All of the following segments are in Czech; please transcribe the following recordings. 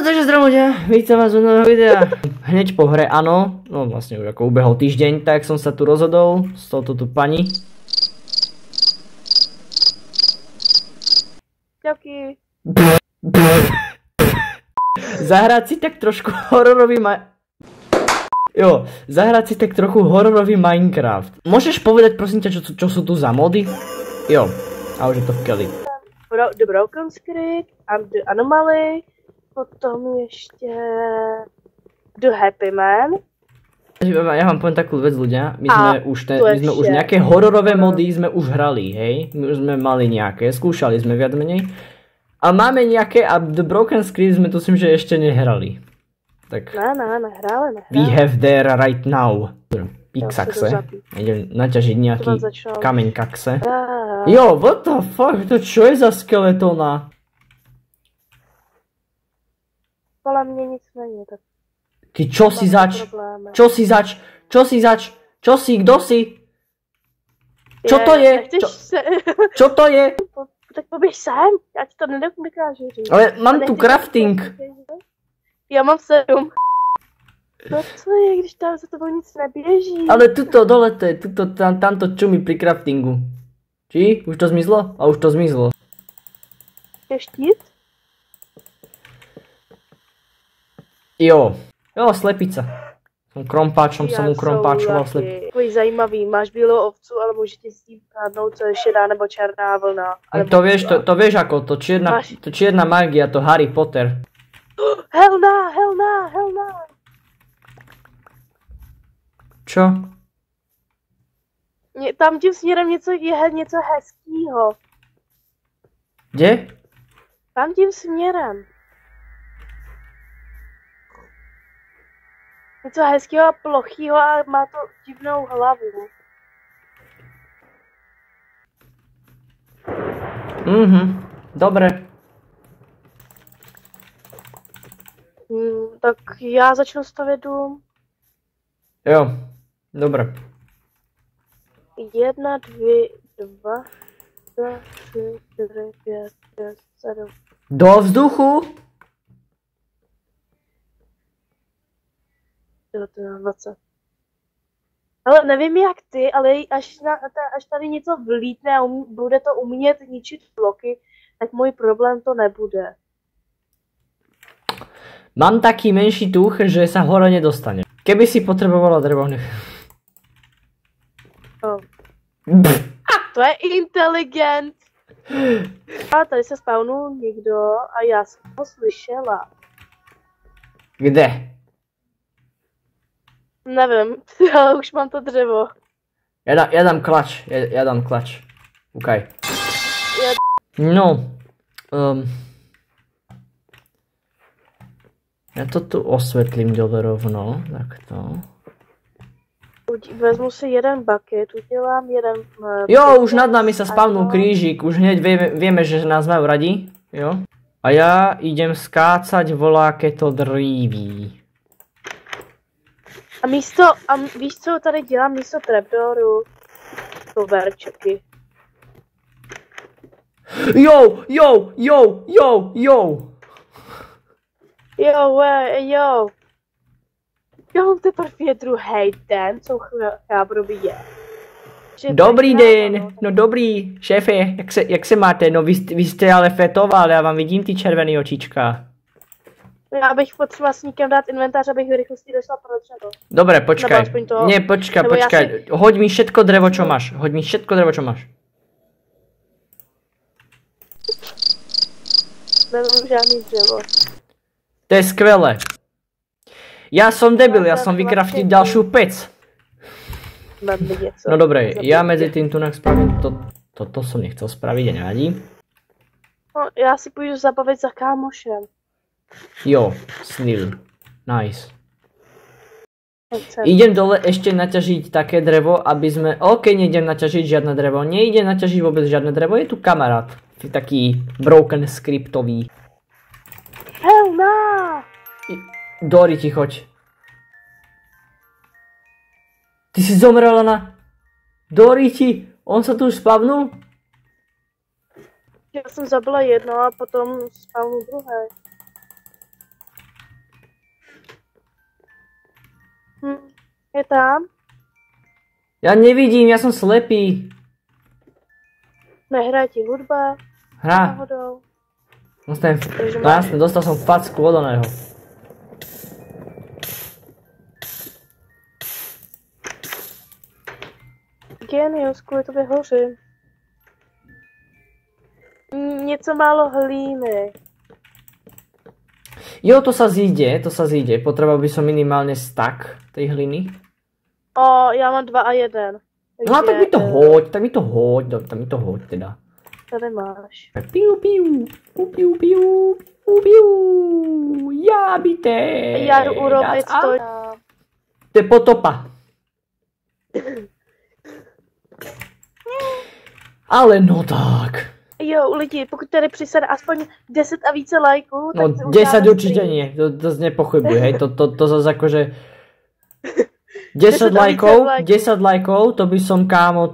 Takže zdravím, vítam vás u nového videa. Hneď po hre, áno, no vlastne už ako ubehol týždeň, tak som sa tu rozhodol s touto tu pani. Ďakujem. Zahrať si tak trošku hororový zahrať si tak trochu hororový Minecraft. Môžeš povedať prosím ťa, čo sú tu za mody? Jo, a už je to v keli. The Broken Script, The Anomaly, potom ještě The Happy Man. Ja vám poviem takú vec, ľudia, my sme už nejaké hororové mody sme už hrali, hej? My už sme mali nejaké, skúšali sme viac menej. A máme nejaké, a The Broken Script sme tu myslím, že ešte nehrali. Tak... nehráli. We have there right now. Pixaxe. Idem naťažiť nejaký kameň kakse. Jo, what the fuck, to čo je za skeletona? Kolem mě nic není, tak... Ty čo si zač? Čo si, kdo si? Čo to je? Čo to je? Tak poběž sem, já ti to nedokážu říct. Ale mám tu crafting. Já mám 7. No co je, když tam za tebou nic neběží? Ale tuto dole to je, tamto čumí pri craftingu. Či? Už to zmizlo? A už to zmizlo. Je štít? Jo, slepica. Som krompáčom, som ukrompáčoval slepicu. Takový zajímavý, máš bílou ovcu, ale můžete s tím kádnout, co je šedá nebo černá vlna. To vieš ako, to čierna magia, to Harry Potter. Helna! Čo? Tam tím směrem je něco hezkýho. Kde? Tam tím směrem. Něco hezkého a plochýho a má to divnou hlavu. Dobre. Tak já začnu stavět dům. Jo, dobre. 1, 2, 2, 3, 4, 5, 6, 7. Do vzduchu? 20. Ale nevím jak ty, ale až tady něco vlítne a bude to umět ničit bloky, tak můj problém to nebude. Mám taký menší tuch, že sa hore nedostane. Keby si potrebovala drevo, To je inteligent. A tady se spawnul někdo a já jsem ho slyšela. Kde? Nevím, ale už mám to dřevo. Ja dám klač. Ukaj. No. Ja to tu osvetlím dole rovno, takto. Vezmu si jeden bucket, udělám jeden... Jo, už nad nami sa spavnul krížik, už hneď vieme, že nás majú radi. Jo. A ja idem skácať voláketo drýví. A víš co tady dělám místo trapdooru? Koverčeky. Jo! Já mám teprve druhý den, co chábrovi je. Dobrý den, no dobrý, šéfe, jak se máte? No vy jste ale fetoval, já vám vidím ty červený očička. Já bych potřeboval s někým dát inventář, abych v rychlosti došla pro dřevo. Dobre, počkaj. Nie, počkaj. Hoď mi všetko drevo, čo máš. Nemám žádný dřevo. To je skvelé. Ja som debil, ja som vykraftil ďalšiu pec. No dobre, ja medzi tým tu spravím toto som nechcel spraviť, nevadí. No, já si půjdu zabavit za kámošem. Jo, snil. Nice. Idem dole ešte naťažiť také drevo, aby sme... OK, nejdem naťažiť žiadne drevo. Nejdem naťažiť vôbec žiadne drevo. Je tu kamarát. Taký broken scriptový. Helna! Dori, ti choď. Ty si zomrela na... Dori, on sa tu už spavnul? Já jsem zabila jedno a potom spavnul druhé. Je tam? Ja nevidím, ja som slepý. Nehraje ti hudba? Hra. Náhodou. No jasne, dostal som facku od oného. Genius, kvůli tobě hořím. Něco málo hlíny. Jo, to sa zíde. Potreboval by som minimálne stack tej hliny. Já mám 2 a 1. No a tak mi to hoď teda. Tady máš. Piu, já bité. Já jdu urobit to. To je potopa. Ale no tak. Jo, lidi, pokud tady přisede aspoň 10 a více lajků, no, tak 10 určite nie, to nepochybuj, hej, to zase akože 10 lajkov, to by som, kámo,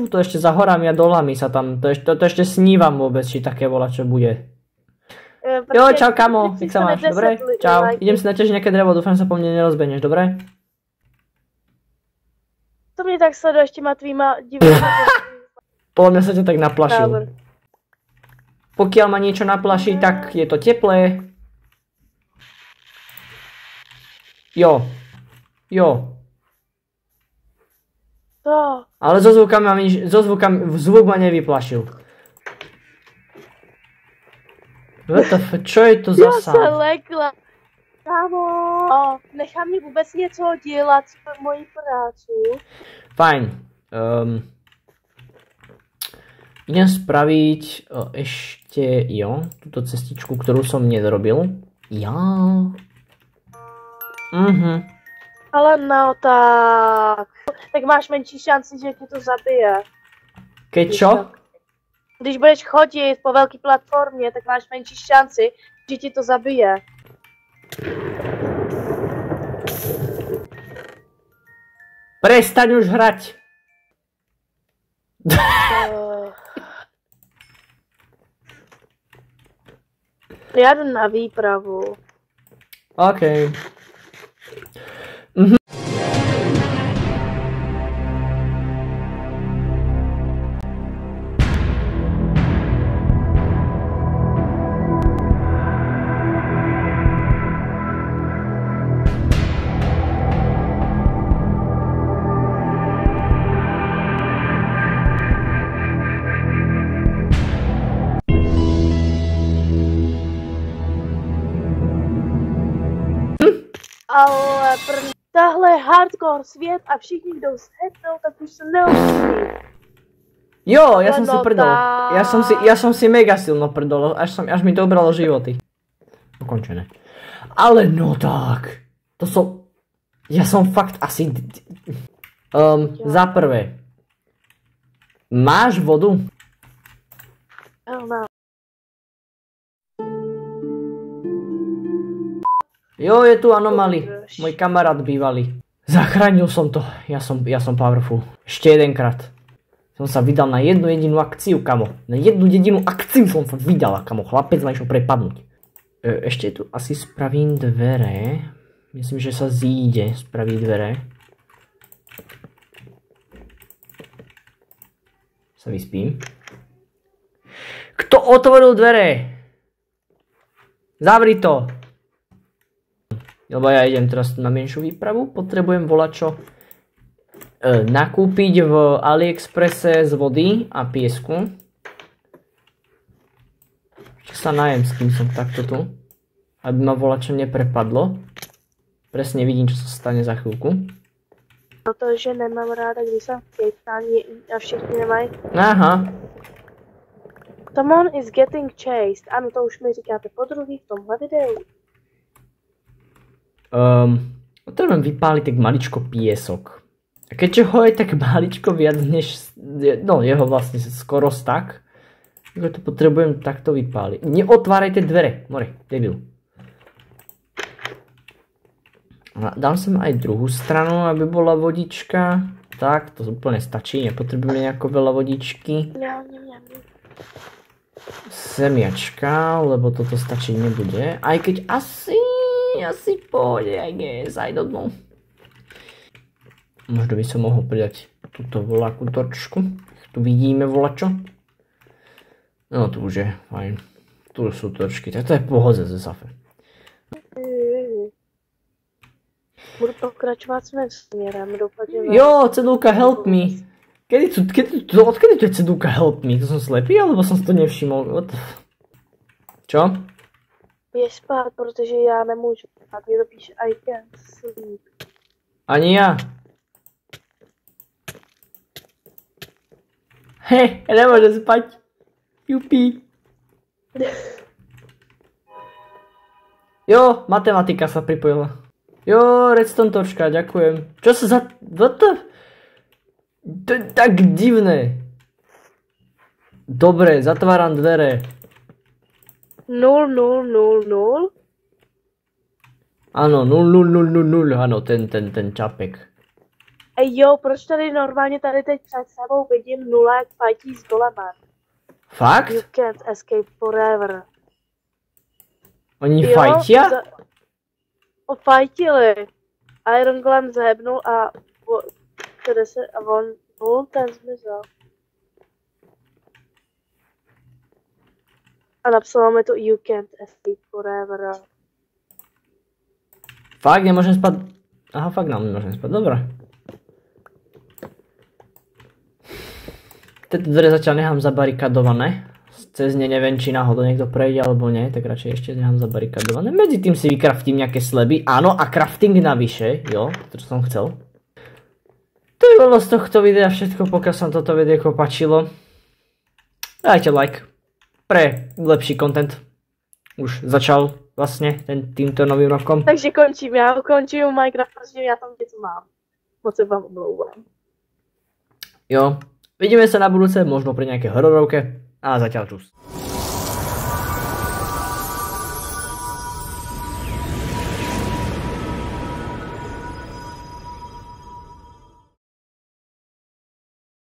to ešte za horami a dolami sa tam, to ešte snívam vôbec, či také volá, čo bude. Jo, čau, kámo, jak sa máš, dobre? Čau, idem si naťažiť nejaké drevo, dúfam, sa po mne nerozbehneš, dobre? To mě tak sleduješ těma tvýma divnými. Podľa mňa sa ťa tak naplašil. Pokiaľ ma niečo naplaší, tak je to teplé. Jo. To. Ale zvuk ma nevyplašil. Čo je to za sám? Já se lekla. Kámo, nechám mi vůbec něco dělat v mojí práci. Fajn. Idem spraviť ešte, túto cestičku, ktorú som nedorobil. Ale no tak. Tak máš menší šanci, že ti to zabije. Keď čo? Když budeš chodit po velké platformě, tak máš menší šanci, že ti to zabije. Prestaň už hrať! Já jdu na výpravu. OK. Ale tahle hardcore svět a všichni jdou shetnou, tak už se neobjíví. Jo, ja som si prdol. Ja som si mega silno prdol, až mi dobralo životy. Ukončené. Ale no tak. Ja som fakt asi... Za prvé. Máš vodu? No. Jo, je tu anomály. Môj kamarát bývalý. Zachránil som to. Ja som powerful. Ešte jedenkrát. Som sa vydal na jednu jedinú akciu, kamo. Na jednu jedinú akciu som sa vydal, kamo. Chlapec ma išiel prepadnúť. Ešte tu asi spravím dvere. Myslím, že sa zíde spraviť dvere. Sa vyspím. Kto otvoril dvere? Zavri to. Lebo ja idem teraz na menšiu výpravu, potrebujem volačo nakúpiť v AliExpresse z vody a piesku. Ešte sa najem, s kým som takto tu, aby ma volačo neprepadlo. Presne vidím, čo sa stane za chvíľku. Protože nemám ráda, když sa pětání a všichni nemají. Aha. Someone is getting chased. Ano, to už mi říkáte podruhý v tomhle videu. Potrebujem vypáliť tak maličko piesok. A keďže ho je tak maličko viac než, no jeho vlastne skoro tak, to potrebujem takto vypáliť. Neotvárajte dvere, more, debil. Dám sem aj druhú stranu, aby bola vodička. Tak, to úplne stačí, nepotrebujeme nejako veľa vodičky. Semiačka, lebo toto stačiť nebude. Aj keď asi asi pôjde, I guess, I don't know. Možno by som mohol pridať túto voľakú torčku. Tu vidíme volačo. No tu už je, fajn. Tu sú torčky, tak to je pohodze ze Safe. Budu pokračovat svým směrem, doufám, že... Jo, cedulka help me. Odkedy tu je cedulka help me? To som slepý, alebo som si to nevšimol? Čo? Běž spát, protože já nemůžu. A ty to píše I can't sleep. Ani ja. Hej, nemôžem spať. Jupi. Jo, matematika sa pripojila. Jo, redstone torčka, ďakujem. Čo sa za... What the... To je tak divné. Dobre, zatváram dvere. 0, 0, 0, 0. Áno, 0, 0, 0, 0, 0, áno, ten čapek. Ej jo, proč tady normálně tady teď před sebou vidím 0 jak fajtí s Golemem? Fakt? You can't escape forever. Oni fajtia? Fajtili. Iron Golem zhebnul a on ten zmizel. A napsalo mi to You can't escape forever. Fakt, nemôžem spať? Aha, fakt nemôžem spať, dobré. Tieto dvere zatiaľ nechám zabarikadované. Cez ne neviem, či náhodou niekto prejde alebo nie, tak radšej ešte nechám zabarikadované. Medzi tým si vykraftím nejaké sleby. Áno, a crafting navyše, jo, to čo som chcel. To je bolo z tohto videa všetko, pokiaľ sa toto videjko páčilo. Dajte like pre lepší content. Už začal vlastne týmto novým rokom. Takže končím, já ukončím Minecraft, protože já tam něco mám. Moc se vám omlouvám. Jo, vidíme sa na budúce, možno pri nejakej hororovke a zatiaľ čus.